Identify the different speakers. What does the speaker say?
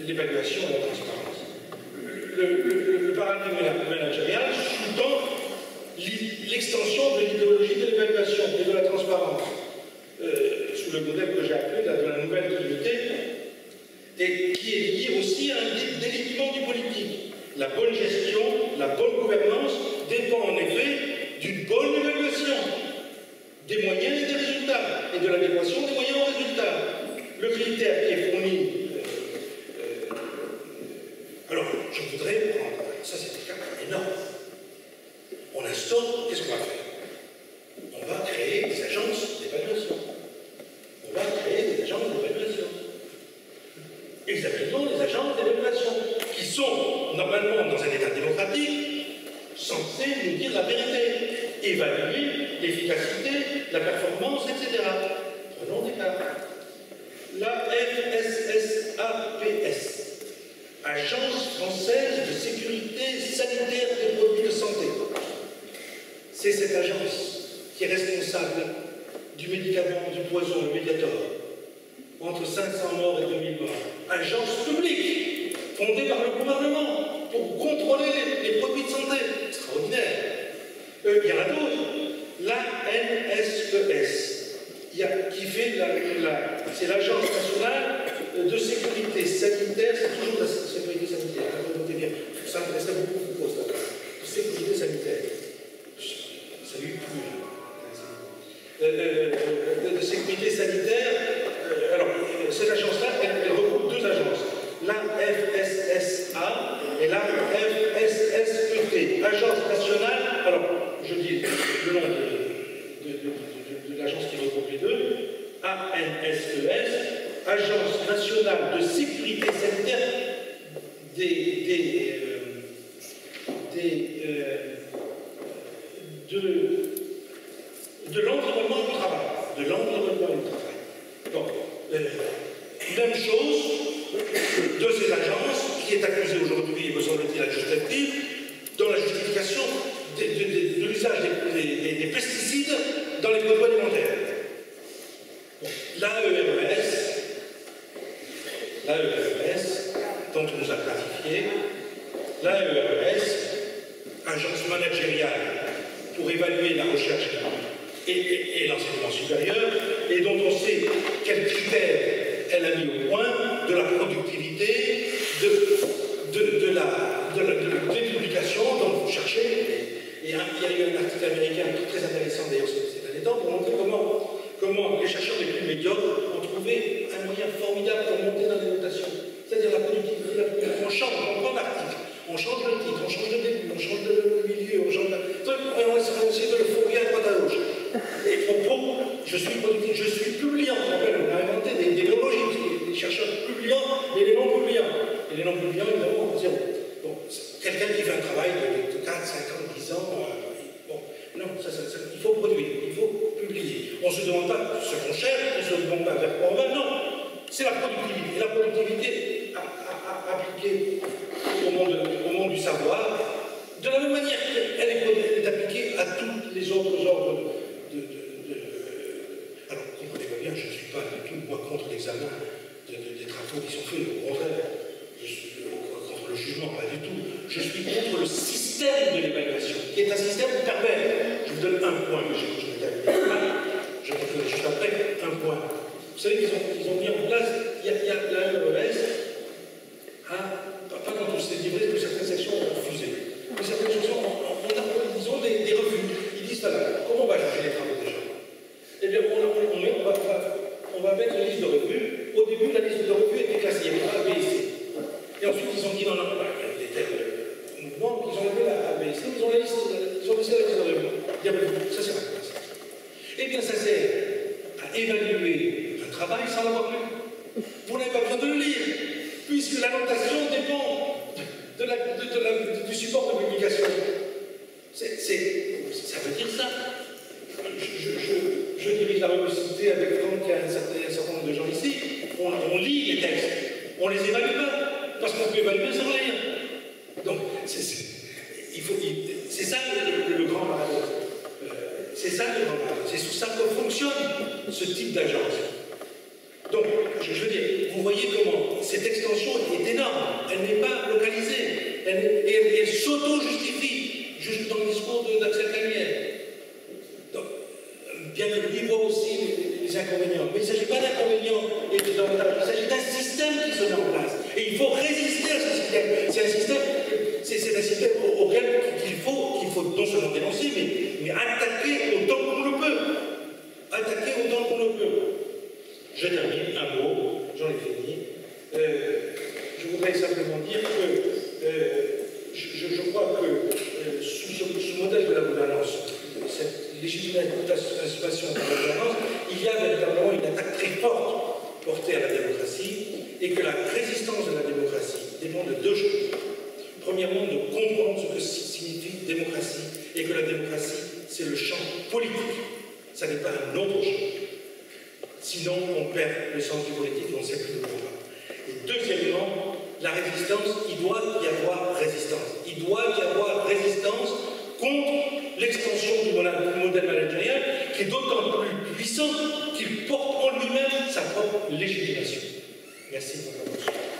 Speaker 1: l'évaluation et la transparence. Le paradigme managérial sous-tend l'extension de l'idéologie de l'évaluation et de la transparence, sous le modèle que j'ai appelé de la nouvelle trinité, et qui est lié aussi à un délitement du politique. La bonne gestion, la bonne gouvernance dépend en effet d'une bonne évaluation des moyens et des résultats, et de l'adéquation des moyens aux résultats. Le critère qui est fourni, alors je voudrais prendre, ça c'est un cas énorme. On instaure, qu'est-ce qu'on va faire? On va créer des agences d'évaluation. On va créer des agences d'évaluation. Examinons les agences d'évaluation, qui sont normalement dans un état démocratique, censés nous dire la vérité, évaluer l'efficacité, la performance, etc. Prenons des cas. La FSSAPS, Agence française de sécurité sanitaire des produits de santé. C'est cette agence qui est responsable du médicament, du poison, le Mediator, entre 500 morts et 2000 morts. Agence publique, fondée par le gouvernement, pour contrôler les produits de santé. Extraordinaire. Il y en a d'autres. La NSES, qui fait c'est l'Agence nationale de sécurité sanitaire, c'est toujours la sécurité sanitaire, notez bien, ça m'intéressait beaucoup de poste, de sécurité sanitaire. Salut, de sécurité sanitaire. Alors, cette agence-là, elle regroupe deux agences, la FSSA et la FSSET, Agence nationale. Alors, je dis le nom de l'agence qui regroupe les deux, ANSES, Agence nationale de sécurité sanitaire de l'environnement du travail. De l'environnement du travail. Donc, même chose de ces agences qui est accusée aujourd'hui, me semble-t-il, à juste titre, dans la justification de l'usage des pesticides dans les produits alimentaires. L'AERES, dont on nous a classifié, l'AERES, agence managériale pour évaluer la recherche et l'enseignement supérieur, et dont on sait quels critères elle a mis au point de la productivité, des publications dont vous cherchez. Et il y a eu un article américain très intéressant d'ailleurs ces derniers temps pour montrer comment les chercheurs les plus médiocres ont trouvé un moyen formidable pour monter dans les notations. C'est-à-dire la productivité, on change, on prend l'article, on change le titre, on change le début, on change le milieu, on change on essaie de le fourguer à droite à gauche. Et propos, je suis productif, je suis publiant, on a inventé des logiques, des chercheurs publiants et les non-publiants. Et les non-publiants, évidemment, zéro. Bon, quelqu'un qui fait un travail de 4, 5 ans, 10 ans, bon, non, il faut produire, il faut publier. On ne se demande pas ce qu'on cherche, on ne se demande pas vers quoi on va, non. C'est la productivité. Et la productivité appliquée au monde du savoir, de la même manière qu'elle est appliquée à tous les autres ordres Alors, comprenez-moi bien, je ne suis pas du tout, moi, contre l'examen des travaux qui sont faits, au contraire. Je suis contre le jugement, pas du tout. Je suis contre le système de l'évaluation, qui est un système pervers. Je vous donne un point, mais je vais terminer. Je reviendrai juste après, un point. Vous savez qu'ils ont mis en place, il y a l'AERES, pas quand on s'est livré que certaines sections ont refusé. Mais certaines sections, ils ont des refus. Ils disent, voilà, comment on va juger les travaux des gens? Eh bien, on va mettre une liste de revues. Au début, la liste de revues était classée, il y avait A, B et C. Et ensuite, ils ont dit, non, il y a des tels mouvements, ils ont levé la A, B et C, ils ont laissé la liste de revues. Ça, c'est pas classe. Eh bien, ça sert à évaluer un travail sans l'avoir lu. Vous n'avez pas besoin de le lire, puisque la notation dépend du support de publication. Ça veut dire ça. Je dirige la revue Cité avec Franck et un certain nombre de gens ici. On lit les textes, on les évalue pas, parce qu'on peut évaluer sans lire. Donc, c'est ça le grand paradoxe. C'est ça le grand paradoxe. C'est sous ça que fonctionne ce type d'agence. je veux dire, vous voyez comment cette extension est énorme, elle n'est pas localisée, elle s'auto-justifie, juste dans le discours d'Axel Khaymieh. Bien que lui voit aussi les inconvénients. Mais il ne s'agit pas d'inconvénients et de davantage, il s'agit d'un système qui se met en place. Et il faut résister à ce système. C'est un système auquel il faut non seulement dénoncer, mais attaquer autant qu'on le peut. Attaquer autant qu'on le peut. Je termine, un mot, j'en ai fini. Je voudrais simplement dire que je crois que sous ce modèle de la gouvernance, cette légitimation de la gouvernance, il y a véritablement une attaque très forte portée à la démocratie et que la résistance de la démocratie dépend de deux choses. Premièrement, de comprendre ce que signifie démocratie et que la démocratie, c'est le champ politique. Ça n'est pas un autre champ. Sinon, on perd le sens du politique et on ne sait plus de quoi. Et deuxièmement, la résistance, il doit y avoir résistance. Il doit y avoir résistance contre l'extension du modèle managérial qui est d'autant plus puissant qu'il porte en lui-même sa propre légitimation. Merci pour votre attention.